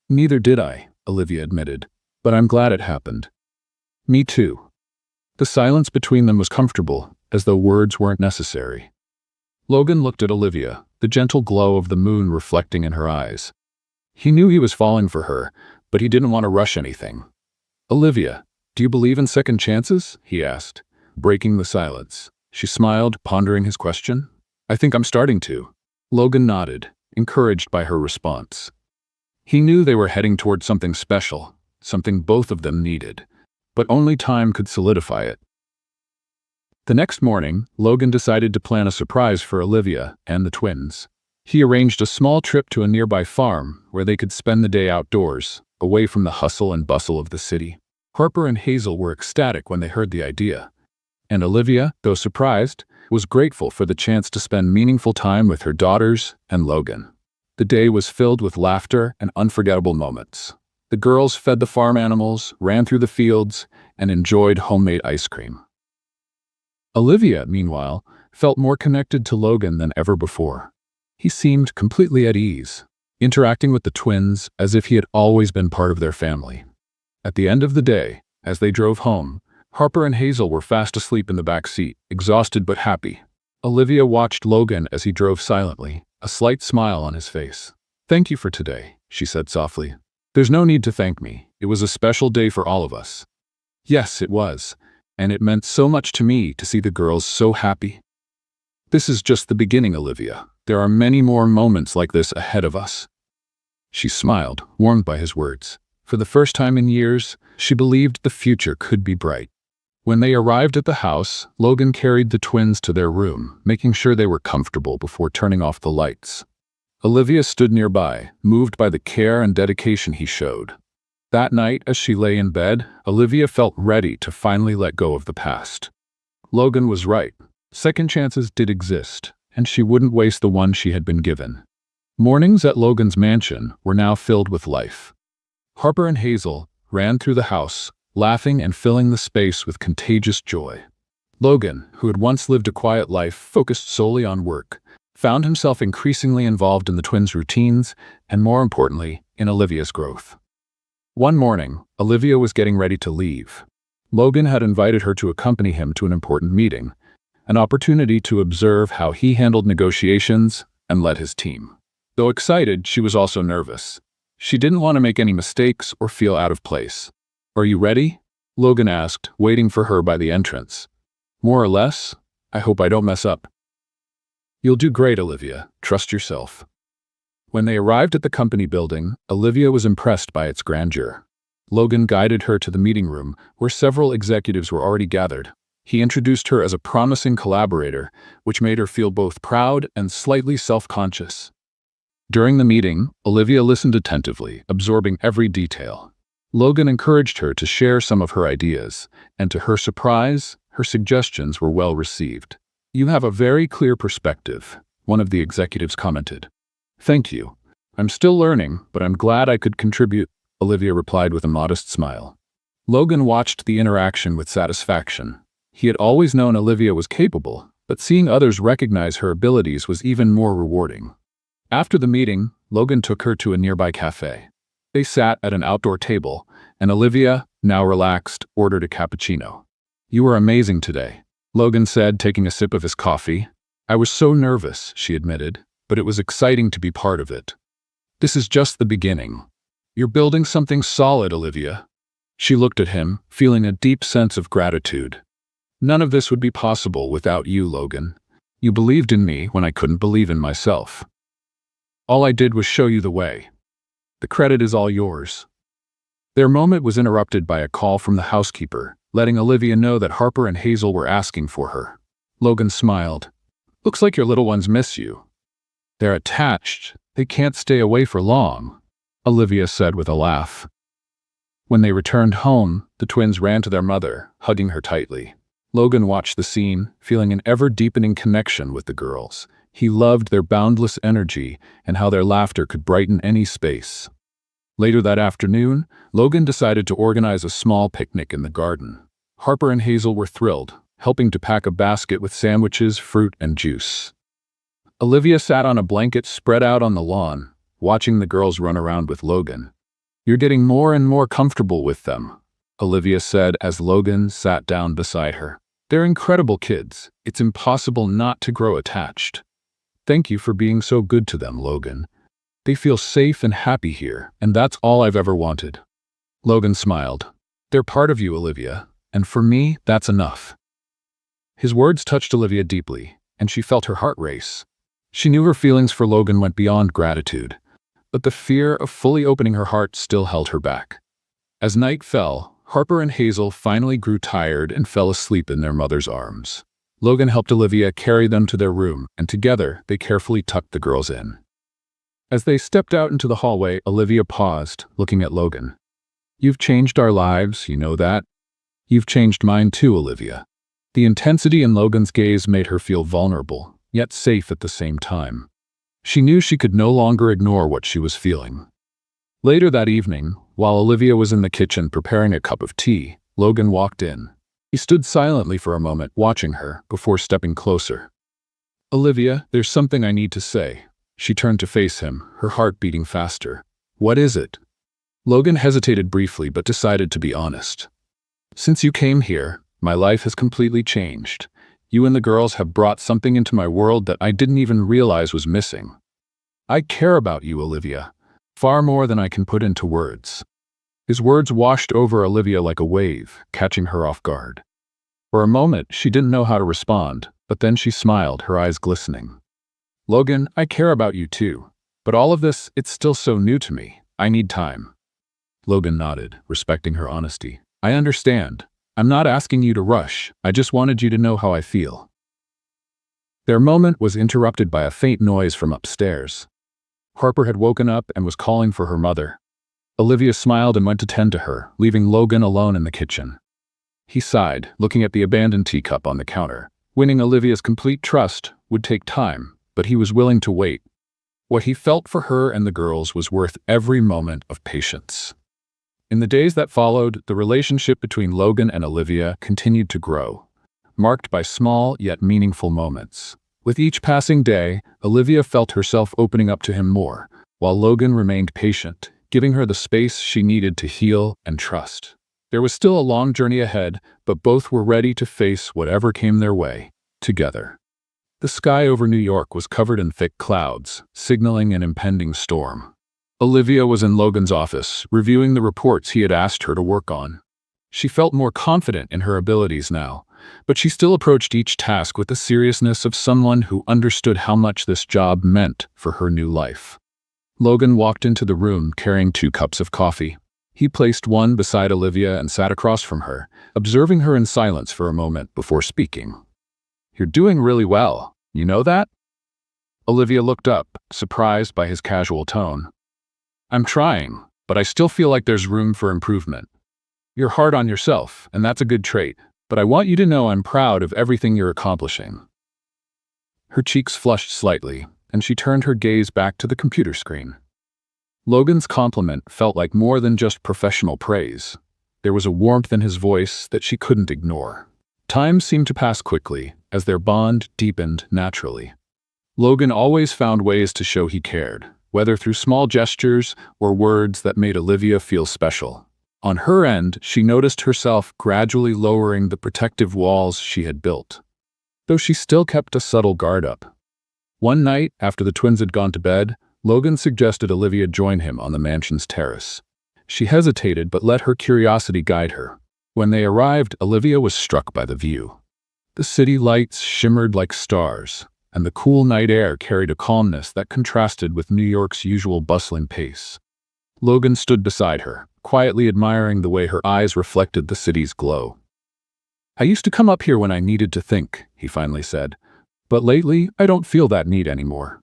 "Neither did I," Olivia admitted, "but I'm glad it happened." "Me too." The silence between them was comfortable, as though words weren't necessary. Logan looked at Olivia, the gentle glow of the moon reflecting in her eyes. He knew he was falling for her, but he didn't want to rush anything. "Olivia, do you believe in second chances?" he asked, breaking the silence. She smiled, pondering his question. "I think I'm starting to." Logan nodded, encouraged by her response. He knew they were heading toward something special, something both of them needed, but only time could solidify it. The next morning, Logan decided to plan a surprise for Olivia and the twins. He arranged a small trip to a nearby farm where they could spend the day outdoors, away from the hustle and bustle of the city. Harper and Hazel were ecstatic when they heard the idea, and Olivia, though surprised, was grateful for the chance to spend meaningful time with her daughters and Logan. The day was filled with laughter and unforgettable moments. The girls fed the farm animals, ran through the fields, and enjoyed homemade ice cream. Olivia, meanwhile, felt more connected to Logan than ever before. He seemed completely at ease, interacting with the twins as if he had always been part of their family. At the end of the day, as they drove home, Harper and Hazel were fast asleep in the back seat, exhausted but happy. Olivia watched Logan as he drove silently, a slight smile on his face. "Thank you for today," she said softly. "There's no need to thank me. It was a special day for all of us." "Yes, it was. And it meant so much to me to see the girls so happy." "This is just the beginning, Olivia. There are many more moments like this ahead of us." She smiled, warmed by his words. For the first time in years, she believed the future could be bright. When they arrived at the house, Logan carried the twins to their room, making sure they were comfortable before turning off the lights. Olivia stood nearby, moved by the care and dedication he showed. That night, as she lay in bed, Olivia felt ready to finally let go of the past. Logan was right. Second chances did exist, and she wouldn't waste the one she had been given. Mornings at Logan's mansion were now filled with life. Harper and Hazel ran through the house, laughing and filling the space with contagious joy. Logan, who had once lived a quiet life focused solely on work, found himself increasingly involved in the twins' routines and, more importantly, in Olivia's growth. One morning, Olivia was getting ready to leave. Logan had invited her to accompany him to an important meeting, an opportunity to observe how he handled negotiations and led his team. Though excited, she was also nervous. She didn't want to make any mistakes or feel out of place. "Are you ready?" Logan asked, waiting for her by the entrance. "More or less. I hope I don't mess up." "You'll do great, Olivia. Trust yourself." When they arrived at the company building, Olivia was impressed by its grandeur. Logan guided her to the meeting room, where several executives were already gathered. He introduced her as a promising collaborator, which made her feel both proud and slightly self-conscious. During the meeting, Olivia listened attentively, absorbing every detail. Logan encouraged her to share some of her ideas, and to her surprise, her suggestions were well received. "You have a very clear perspective," one of the executives commented. "Thank you. I'm still learning, but I'm glad I could contribute," Olivia replied with a modest smile. Logan watched the interaction with satisfaction. He had always known Olivia was capable, but seeing others recognize her abilities was even more rewarding. After the meeting, Logan took her to a nearby cafe. They sat at an outdoor table, and Olivia, now relaxed, ordered a cappuccino. "You were amazing today," Logan said, taking a sip of his coffee. "I was so nervous," she admitted, but it was exciting to be part of it. This is just the beginning. You're building something solid, Olivia. She looked at him, feeling a deep sense of gratitude. None of this would be possible without you, Logan. You believed in me when I couldn't believe in myself. All I did was show you the way. The credit is all yours. Their moment was interrupted by a call from the housekeeper, letting Olivia know that Harper and Hazel were asking for her. Logan smiled. Looks like your little ones miss you. They're attached. They can't stay away for long, Olivia said with a laugh. When they returned home, the twins ran to their mother, hugging her tightly. Logan watched the scene, feeling an ever-deepening connection with the girls. He loved their boundless energy and how their laughter could brighten any space. Later that afternoon, Logan decided to organize a small picnic in the garden. Harper and Hazel were thrilled, helping to pack a basket with sandwiches, fruit, and juice. Olivia sat on a blanket spread out on the lawn, watching the girls run around with Logan. You're getting more and more comfortable with them, Olivia said as Logan sat down beside her. They're incredible kids. It's impossible not to grow attached. Thank you for being so good to them, Logan. They feel safe and happy here, and that's all I've ever wanted. Logan smiled. They're part of you, Olivia, and for me, that's enough. His words touched Olivia deeply, and she felt her heart race. She knew her feelings for Logan went beyond gratitude, but the fear of fully opening her heart still held her back. As night fell, Harper and Hazel finally grew tired and fell asleep in their mother's arms. Logan helped Olivia carry them to their room, and together they carefully tucked the girls in. As they stepped out into the hallway, Olivia paused, looking at Logan. You've changed our lives, you know that? You've changed mine too, Olivia. The intensity in Logan's gaze made her feel vulnerable, yet safe at the same time. She knew she could no longer ignore what she was feeling. Later that evening, while Olivia was in the kitchen preparing a cup of tea, Logan walked in. He stood silently for a moment, watching her, before stepping closer. Olivia, there's something I need to say. She turned to face him, her heart beating faster. What is it? Logan hesitated briefly but decided to be honest. Since you came here, my life has completely changed. You and the girls have brought something into my world that I didn't even realize was missing. I care about you, Olivia, far more than I can put into words. His words washed over Olivia like a wave, catching her off guard. For a moment, she didn't know how to respond, but then she smiled, her eyes glistening. Logan, I care about you too, but all of this, it's still so new to me. I need time. Logan nodded, respecting her honesty. I understand. I'm not asking you to rush. I just wanted you to know how I feel. Their moment was interrupted by a faint noise from upstairs. Harper had woken up and was calling for her mother. Olivia smiled and went to tend to her, leaving Logan alone in the kitchen. He sighed, looking at the abandoned teacup on the counter. Winning Olivia's complete trust would take time, but he was willing to wait. What he felt for her and the girls was worth every moment of patience. In the days that followed, the relationship between Logan and Olivia continued to grow, marked by small yet meaningful moments. With each passing day, Olivia felt herself opening up to him more, while Logan remained patient, giving her the space she needed to heal and trust. There was still a long journey ahead, but both were ready to face whatever came their way, together. The sky over New York was covered in thick clouds, signaling an impending storm. Olivia was in Logan's office, reviewing the reports he had asked her to work on. She felt more confident in her abilities now, but she still approached each task with the seriousness of someone who understood how much this job meant for her new life. Logan walked into the room carrying 2 cups of coffee. He placed one beside Olivia and sat across from her, observing her in silence for a moment before speaking. You're doing really well, you know that? Olivia looked up, surprised by his casual tone. I'm trying, but I still feel like there's room for improvement. You're hard on yourself, and that's a good trait, but I want you to know I'm proud of everything you're accomplishing. Her cheeks flushed slightly, and she turned her gaze back to the computer screen. Logan's compliment felt like more than just professional praise. There was a warmth in his voice that she couldn't ignore. Time seemed to pass quickly, as their bond deepened naturally. Logan always found ways to show he cared, whether through small gestures or words that made Olivia feel special. On her end, she noticed herself gradually lowering the protective walls she had built, though she still kept a subtle guard up. One night, after the twins had gone to bed, Logan suggested Olivia join him on the mansion's terrace. She hesitated but let her curiosity guide her. When they arrived, Olivia was struck by the view. The city lights shimmered like stars, and the cool night air carried a calmness that contrasted with New York's usual bustling pace. Logan stood beside her, quietly admiring the way her eyes reflected the city's glow. "I used to come up here when I needed to think," he finally said, "but lately I don't feel that need anymore.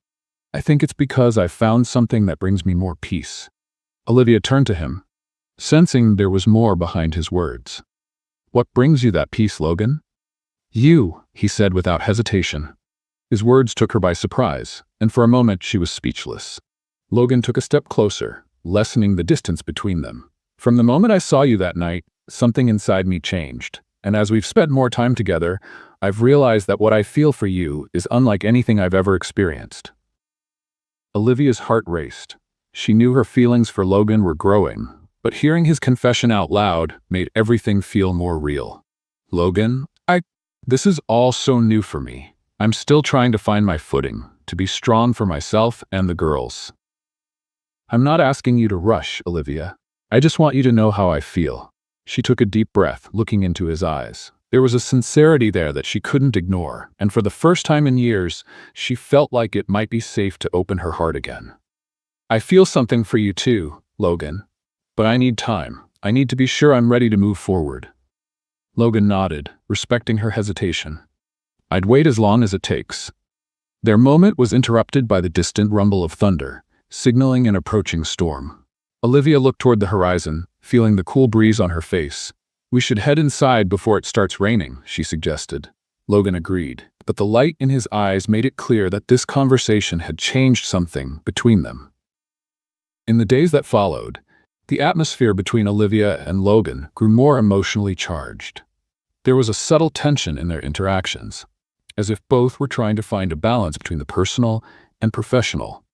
I think it's because I've found something that brings me more peace." Olivia turned to him, sensing there was more behind his words. "What brings you that peace, Logan?" "You," he said without hesitation. His words took her by surprise, and for a moment she was speechless. Logan took a step closer, lessening the distance between them. "From the moment I saw you that night, something inside me changed, and as we've spent more time together, I've realized that what I feel for you is unlike anything I've ever experienced." Olivia's heart raced. She knew her feelings for Logan were growing, but hearing his confession out loud made everything feel more real. "Logan, this is all so new for me. I'm still trying to find my footing, to be strong for myself and the girls." "I'm not asking you to rush, Olivia. I just want you to know how I feel." She took a deep breath, looking into his eyes. There was a sincerity there that she couldn't ignore, and for the first time in years, she felt like it might be safe to open her heart again. "I feel something for you too, Logan. But I need time. I need to be sure I'm ready to move forward." Logan nodded, respecting her hesitation. "I'd wait as long as it takes." Their moment was interrupted by the distant rumble of thunder, signaling an approaching storm. Olivia looked toward the horizon, feeling the cool breeze on her face. "We should head inside before it starts raining," she suggested. Logan agreed, but the light in his eyes made it clear that this conversation had changed something between them. In the days that followed, the atmosphere between Olivia and Logan grew more emotionally charged. There was a subtle tension in their interactions, as if both were trying to find a balance between the personal and professional.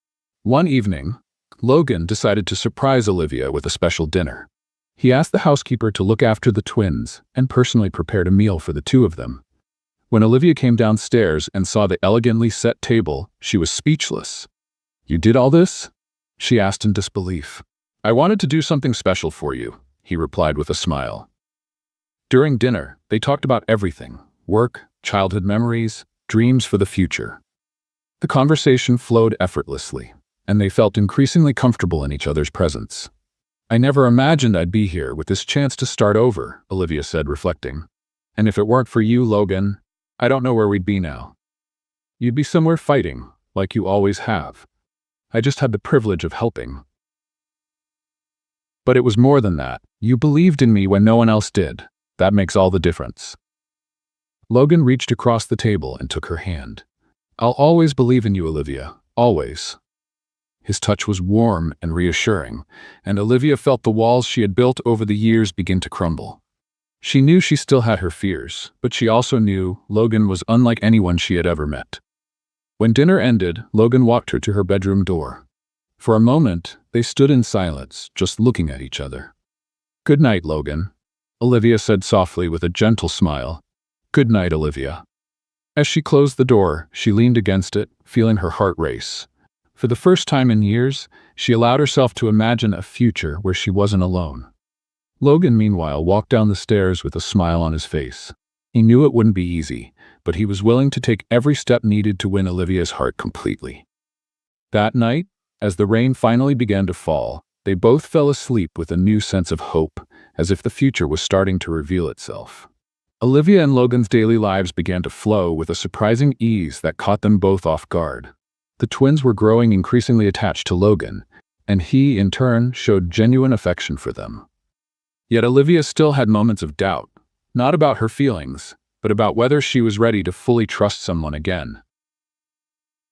One evening, Logan decided to surprise Olivia with a special dinner. He asked the housekeeper to look after the twins and personally prepared a meal for the two of them. When Olivia came downstairs and saw the elegantly set table, she was speechless. "You did all this?" she asked in disbelief. "I wanted to do something special for you," he replied with a smile. During dinner, they talked about everything: work, childhood memories, dreams for the future. The conversation flowed effortlessly, and they felt increasingly comfortable in each other's presence. "I never imagined I'd be here with this chance to start over," Olivia said, reflecting. "And if it weren't for you, Logan, I don't know where we'd be now. You'd be somewhere fighting, like you always have. I just had the privilege of helping. But it was more than that. You believed in me when no one else did. That makes all the difference." Logan reached across the table and took her hand. "I'll always believe in you, Olivia. Always." His touch was warm and reassuring, and Olivia felt the walls she had built over the years begin to crumble. She knew she still had her fears, but she also knew Logan was unlike anyone she had ever met. When dinner ended, Logan walked her to her bedroom door. For a moment, they stood in silence, just looking at each other. "Good night, Logan," Olivia said softly with a gentle smile. "Good night, Olivia." As she closed the door, she leaned against it, feeling her heart race. For the first time in years, she allowed herself to imagine a future where she wasn't alone. Logan, meanwhile, walked down the stairs with a smile on his face. He knew it wouldn't be easy, but he was willing to take every step needed to win Olivia's heart completely. That night, as the rain finally began to fall, they both fell asleep with a new sense of hope, as if the future was starting to reveal itself. Olivia and Logan's daily lives began to flow with a surprising ease that caught them both off guard. The twins were growing increasingly attached to Logan, and he, in turn, showed genuine affection for them. Yet Olivia still had moments of doubt, not about her feelings, but about whether she was ready to fully trust someone again.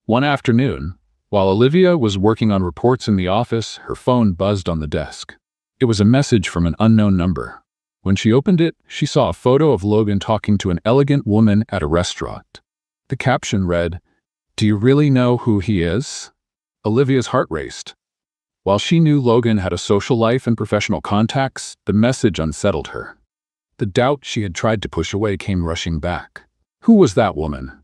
One afternoon, while Olivia was working on reports in the office, her phone buzzed on the desk. It was a message from an unknown number. When she opened it, she saw a photo of Logan talking to an elegant woman at a restaurant. The caption read, "Do you really know who he is?" Olivia's heart raced. While she knew Logan had a social life and professional contacts, the message unsettled her. The doubt she had tried to push away came rushing back. Who was that woman?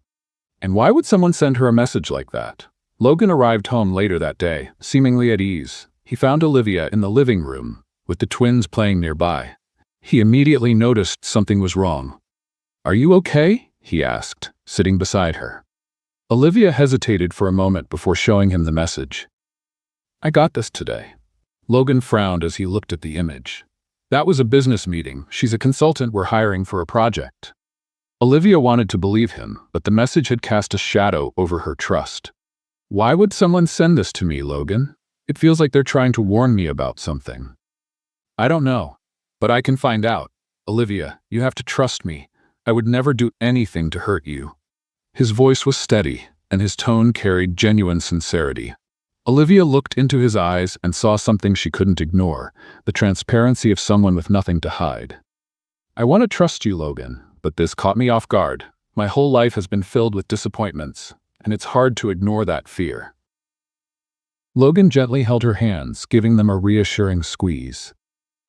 And why would someone send her a message like that? Logan arrived home later that day, seemingly at ease. He found Olivia in the living room, with the twins playing nearby. He immediately noticed something was wrong. "Are you okay?" he asked, sitting beside her. Olivia hesitated for a moment before showing him the message. "I got this today." Logan frowned as he looked at the image. That was a business meeting. She's a consultant we're hiring for a project. Olivia wanted to believe him, but the message had cast a shadow over her trust. "Why would someone send this to me, Logan? It feels like they're trying to warn me about something." "I don't know, but I can find out. Olivia, you have to trust me. I would never do anything to hurt you." His voice was steady, and his tone carried genuine sincerity. Olivia looked into his eyes and saw something she couldn't ignore, the transparency of someone with nothing to hide. "I want to trust you, Logan, but this caught me off guard. My whole life has been filled with disappointments, and it's hard to ignore that fear." Logan gently held her hands, giving them a reassuring squeeze.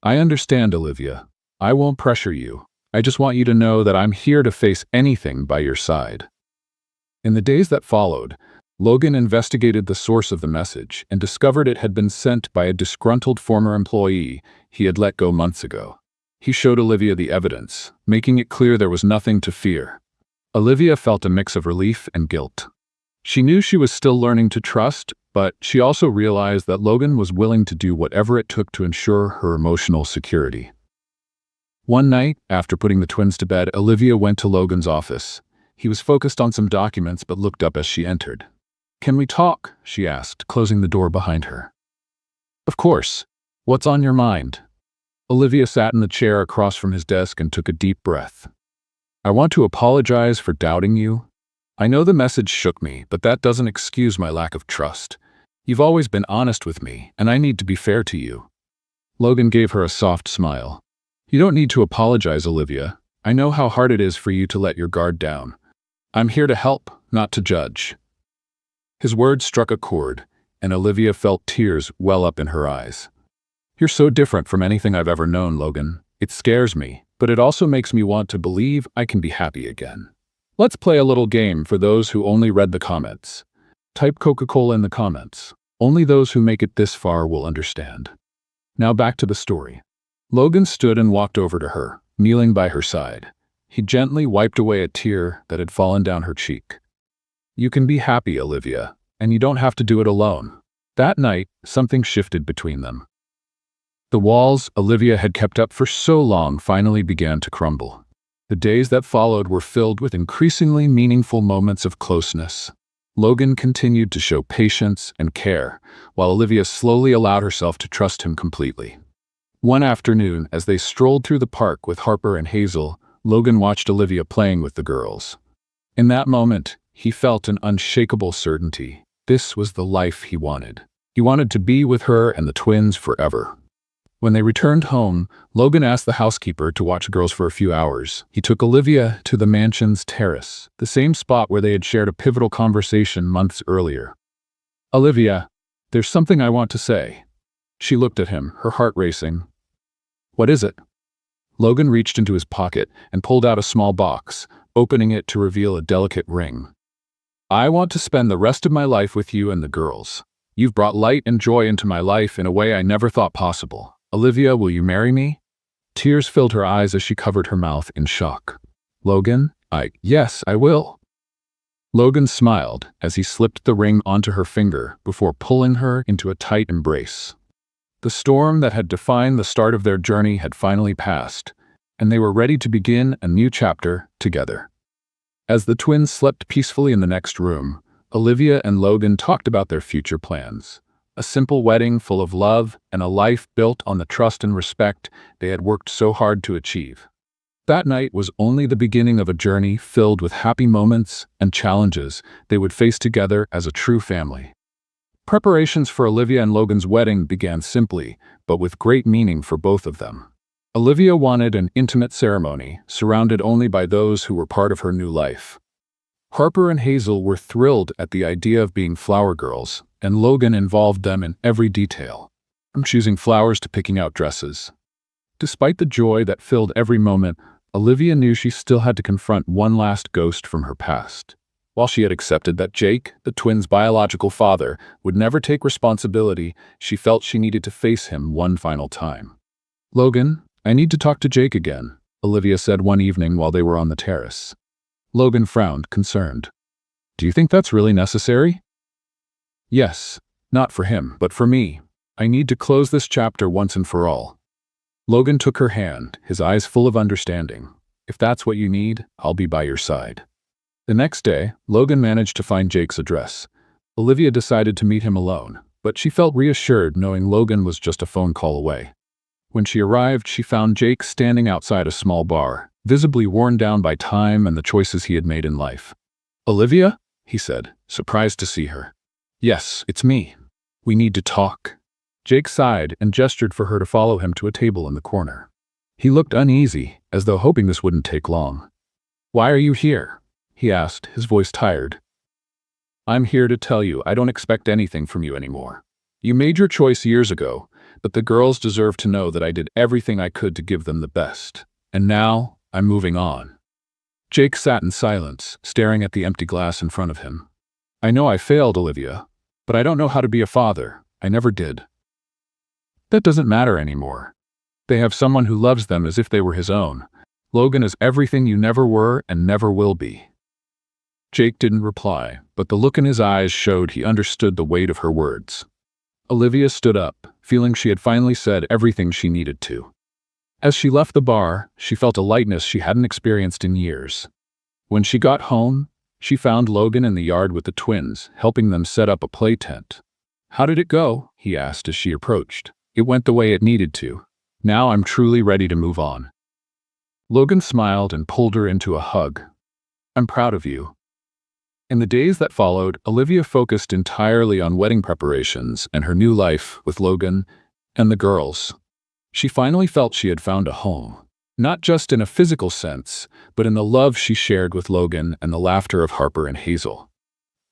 "I understand, Olivia. I won't pressure you. I just want you to know that I'm here to face anything by your side." In the days that followed, Logan investigated the source of the message and discovered it had been sent by a disgruntled former employee he had let go months ago. He showed Olivia the evidence, making it clear there was nothing to fear. Olivia felt a mix of relief and guilt. She knew she was still learning to trust, but she also realized that Logan was willing to do whatever it took to ensure her emotional security. One night, after putting the twins to bed, Olivia went to Logan's office. He was focused on some documents but looked up as she entered. "Can we talk?" she asked, closing the door behind her. "Of course. What's on your mind?" Olivia sat in the chair across from his desk and took a deep breath. "I want to apologize for doubting you. I know the message shook me, but that doesn't excuse my lack of trust. You've always been honest with me, and I need to be fair to you." Logan gave her a soft smile. "You don't need to apologize, Olivia. I know how hard it is for you to let your guard down. I'm here to help, not to judge." His words struck a chord, and Olivia felt tears well up in her eyes. "You're so different from anything I've ever known, Logan. It scares me, but it also makes me want to believe I can be happy again. Let's play a little game for those who only read the comments. Type Coca-Cola in the comments. Only those who make it this far will understand." Now back to the story. Logan stood and walked over to her, kneeling by her side. He gently wiped away a tear that had fallen down her cheek. "You can be happy, Olivia, and you don't have to do it alone." That night, something shifted between them. The walls Olivia had kept up for so long finally began to crumble. The days that followed were filled with increasingly meaningful moments of closeness. Logan continued to show patience and care, while Olivia slowly allowed herself to trust him completely. One afternoon, as they strolled through the park with Harper and Hazel, Logan watched Olivia playing with the girls. In that moment, he felt an unshakable certainty. This was the life he wanted. He wanted to be with her and the twins forever. When they returned home, Logan asked the housekeeper to watch the girls for a few hours. He took Olivia to the mansion's terrace, the same spot where they had shared a pivotal conversation months earlier. "Olivia, there's something I want to say." She looked at him, her heart racing. "What is it?" Logan reached into his pocket and pulled out a small box, opening it to reveal a delicate ring. "I want to spend the rest of my life with you and the girls. You've brought light and joy into my life in a way I never thought possible. Olivia, will you marry me?" Tears filled her eyes as she covered her mouth in shock. "Logan, yes, I will." Logan smiled as he slipped the ring onto her finger before pulling her into a tight embrace. The storm that had defined the start of their journey had finally passed, and they were ready to begin a new chapter together. As the twins slept peacefully in the next room, Olivia and Logan talked about their future plans. A simple wedding full of love and a life built on the trust and respect they had worked so hard to achieve. That night was only the beginning of a journey filled with happy moments and challenges they would face together as a true family. Preparations for Olivia and Logan's wedding began simply, but with great meaning for both of them. Olivia wanted an intimate ceremony, surrounded only by those who were part of her new life. Harper and Hazel were thrilled at the idea of being flower girls, and Logan involved them in every detail, from choosing flowers to picking out dresses. Despite the joy that filled every moment, Olivia knew she still had to confront one last ghost from her past. While she had accepted that Jake, the twins' biological father, would never take responsibility, she felt she needed to face him one final time. "Logan, I need to talk to Jake again," Olivia said one evening while they were on the terrace. Logan frowned, concerned. "Do you think that's really necessary?" "Yes, not for him, but for me. I need to close this chapter once and for all." Logan took her hand, his eyes full of understanding. "If that's what you need, I'll be by your side." The next day, Logan managed to find Jake's address. Olivia decided to meet him alone, but she felt reassured knowing Logan was just a phone call away. When she arrived, she found Jake standing outside a small bar, visibly worn down by time and the choices he had made in life. "Olivia?" he said, surprised to see her. "Yes, it's me. We need to talk." Jake sighed and gestured for her to follow him to a table in the corner. He looked uneasy, as though hoping this wouldn't take long. "Why are you here?" he asked, his voice tired. "I'm here to tell you I don't expect anything from you anymore. You made your choice years ago, but the girls deserve to know that I did everything I could to give them the best. And now, I'm moving on." Jake sat in silence, staring at the empty glass in front of him. "I know I failed, Olivia, but I don't know how to be a father. I never did." "That doesn't matter anymore. They have someone who loves them as if they were his own. Logan is everything you never were and never will be." Jake didn't reply, but the look in his eyes showed he understood the weight of her words. Olivia stood up, feeling she had finally said everything she needed to. As she left the bar, she felt a lightness she hadn't experienced in years. When she got home, she found Logan in the yard with the twins, helping them set up a play tent. "How did it go?" he asked as she approached. "It went the way it needed to. Now I'm truly ready to move on." Logan smiled and pulled her into a hug. "I'm proud of you." In the days that followed, Olivia focused entirely on wedding preparations and her new life with Logan and the girls. She finally felt she had found a home, not just in a physical sense, but in the love she shared with Logan and the laughter of Harper and Hazel.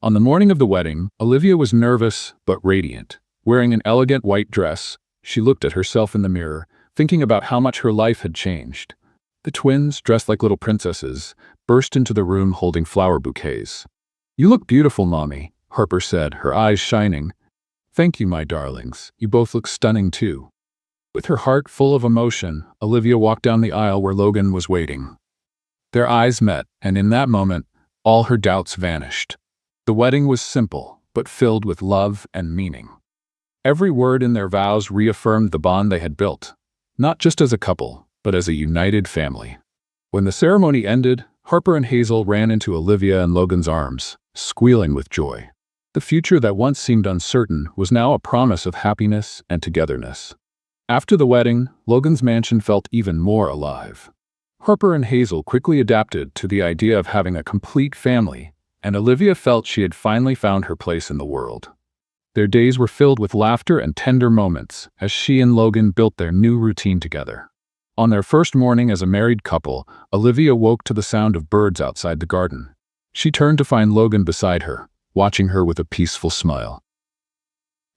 On the morning of the wedding, Olivia was nervous but radiant. Wearing an elegant white dress, she looked at herself in the mirror, thinking about how much her life had changed. The twins, dressed like little princesses, burst into the room holding flower bouquets. "You look beautiful, Mommy," Harper said, her eyes shining. "Thank you, my darlings. You both look stunning, too." With her heart full of emotion, Olivia walked down the aisle where Logan was waiting. Their eyes met, and in that moment, all her doubts vanished. The wedding was simple, but filled with love and meaning. Every word in their vows reaffirmed the bond they had built, not just as a couple, but as a united family. When the ceremony ended, Harper and Hazel ran into Olivia and Logan's arms, squealing with joy. The future that once seemed uncertain was now a promise of happiness and togetherness. After the wedding, Logan's mansion felt even more alive. Harper and Hazel quickly adapted to the idea of having a complete family, and Olivia felt she had finally found her place in the world. Their days were filled with laughter and tender moments as she and Logan built their new routine together. On their first morning as a married couple, Olivia woke to the sound of birds outside the garden. She turned to find Logan beside her, watching her with a peaceful smile.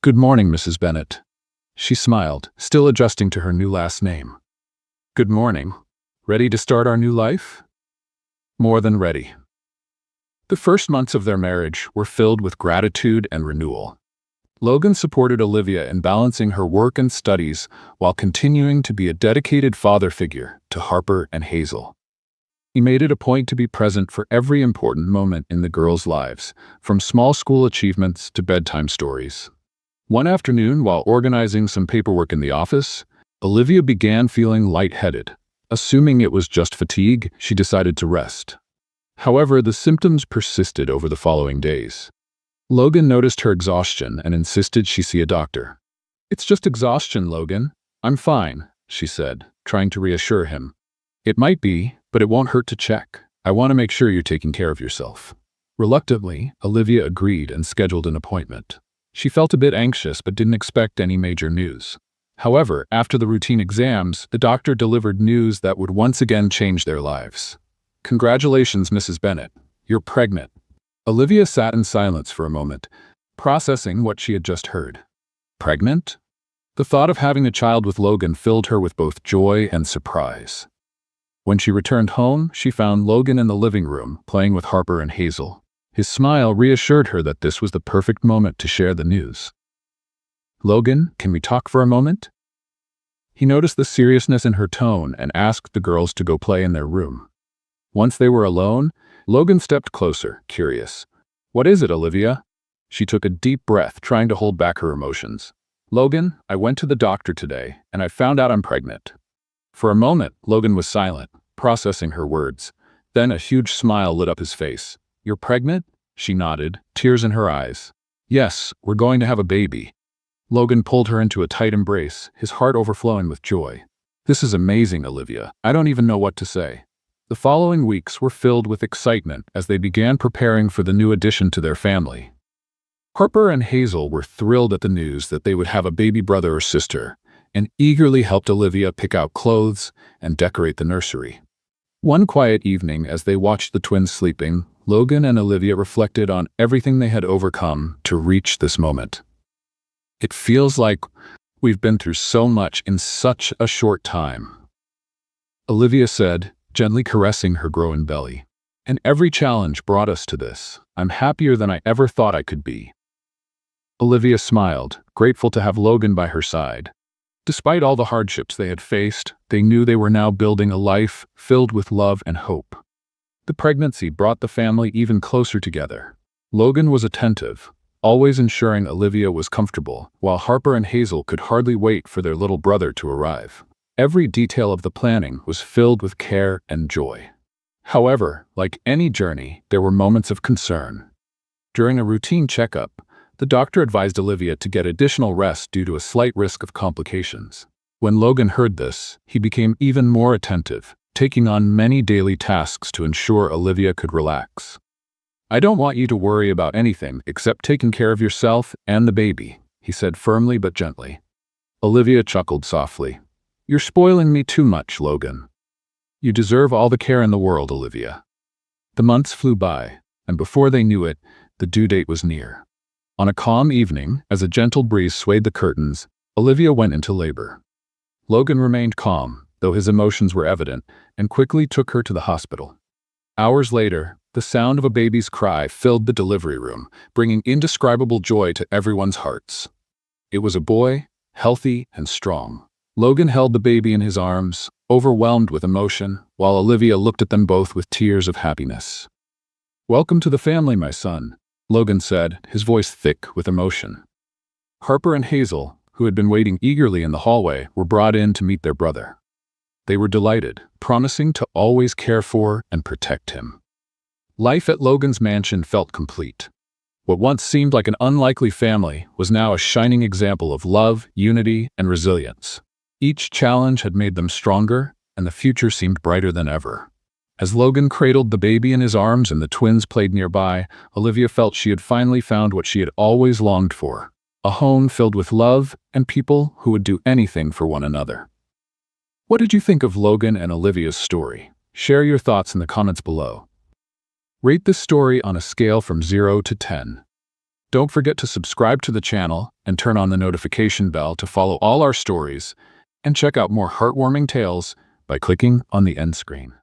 "Good morning, Mrs. Bennett." She smiled, still adjusting to her new last name. "Good morning. Ready to start our new life?" "More than ready." The first months of their marriage were filled with gratitude and renewal. Logan supported Olivia in balancing her work and studies while continuing to be a dedicated father figure to Harper and Hazel. He made it a point to be present for every important moment in the girls' lives, from small school achievements to bedtime stories. One afternoon, while organizing some paperwork in the office, Olivia began feeling lightheaded. Assuming it was just fatigue, she decided to rest. However, the symptoms persisted over the following days. Logan noticed her exhaustion and insisted she see a doctor. "It's just exhaustion, Logan. I'm fine," she said, trying to reassure him. "It might be, but it won't hurt to check. I want to make sure you're taking care of yourself." Reluctantly, Olivia agreed and scheduled an appointment. She felt a bit anxious but didn't expect any major news. However, after the routine exams, the doctor delivered news that would once again change their lives. "Congratulations, Mrs. Bennett. You're pregnant." Olivia sat in silence for a moment, processing what she had just heard. Pregnant? The thought of having a child with Logan filled her with both joy and surprise. When she returned home, she found Logan in the living room, playing with Harper and Hazel. His smile reassured her that this was the perfect moment to share the news. "Logan, can we talk for a moment?" He noticed the seriousness in her tone and asked the girls to go play in their room. Once they were alone, Logan stepped closer, curious. "What is it, Olivia?" She took a deep breath, trying to hold back her emotions. "Logan, I went to the doctor today, and I found out I'm pregnant." For a moment, Logan was silent, processing her words. Then a huge smile lit up his face. "You're pregnant?" She nodded, tears in her eyes. "Yes, we're going to have a baby." Logan pulled her into a tight embrace, his heart overflowing with joy. "This is amazing, Olivia. I don't even know what to say." The following weeks were filled with excitement as they began preparing for the new addition to their family. Harper and Hazel were thrilled at the news that they would have a baby brother or sister, and eagerly helped Olivia pick out clothes and decorate the nursery. One quiet evening, as they watched the twins sleeping, Logan and Olivia reflected on everything they had overcome to reach this moment. "It feels like we've been through so much in such a short time," Olivia said, gently caressing her growing belly. "And every challenge brought us to this. I'm happier than I ever thought I could be." Olivia smiled, grateful to have Logan by her side. Despite all the hardships they had faced, they knew they were now building a life filled with love and hope. The pregnancy brought the family even closer together. Logan was attentive, always ensuring Olivia was comfortable, while Harper and Hazel could hardly wait for their little brother to arrive. Every detail of the planning was filled with care and joy. However, like any journey, there were moments of concern. During a routine checkup, the doctor advised Olivia to get additional rest due to a slight risk of complications. When Logan heard this, he became even more attentive, taking on many daily tasks to ensure Olivia could relax. "I don't want you to worry about anything except taking care of yourself and the baby," he said firmly but gently. Olivia chuckled softly. "You're spoiling me too much, Logan." "You deserve all the care in the world, Olivia." The months flew by, and before they knew it, the due date was near. On a calm evening, as a gentle breeze swayed the curtains, Olivia went into labor. Logan remained calm, though his emotions were evident, and quickly took her to the hospital. Hours later, the sound of a baby's cry filled the delivery room, bringing indescribable joy to everyone's hearts. It was a boy, healthy and strong. Logan held the baby in his arms, overwhelmed with emotion, while Olivia looked at them both with tears of happiness. "Welcome to the family, my son," Logan said, his voice thick with emotion. Harper and Hazel, who had been waiting eagerly in the hallway, were brought in to meet their brother. They were delighted, promising to always care for and protect him. Life at Logan's mansion felt complete. What once seemed like an unlikely family was now a shining example of love, unity, and resilience. Each challenge had made them stronger, and the future seemed brighter than ever. As Logan cradled the baby in his arms and the twins played nearby, Olivia felt she had finally found what she had always longed for: a home filled with love and people who would do anything for one another. What did you think of Logan and Olivia's story? Share your thoughts in the comments below. Rate this story on a scale from 0 to 10. Don't forget to subscribe to the channel and turn on the notification bell to follow all our stories, and check out more heartwarming tales by clicking on the end screen.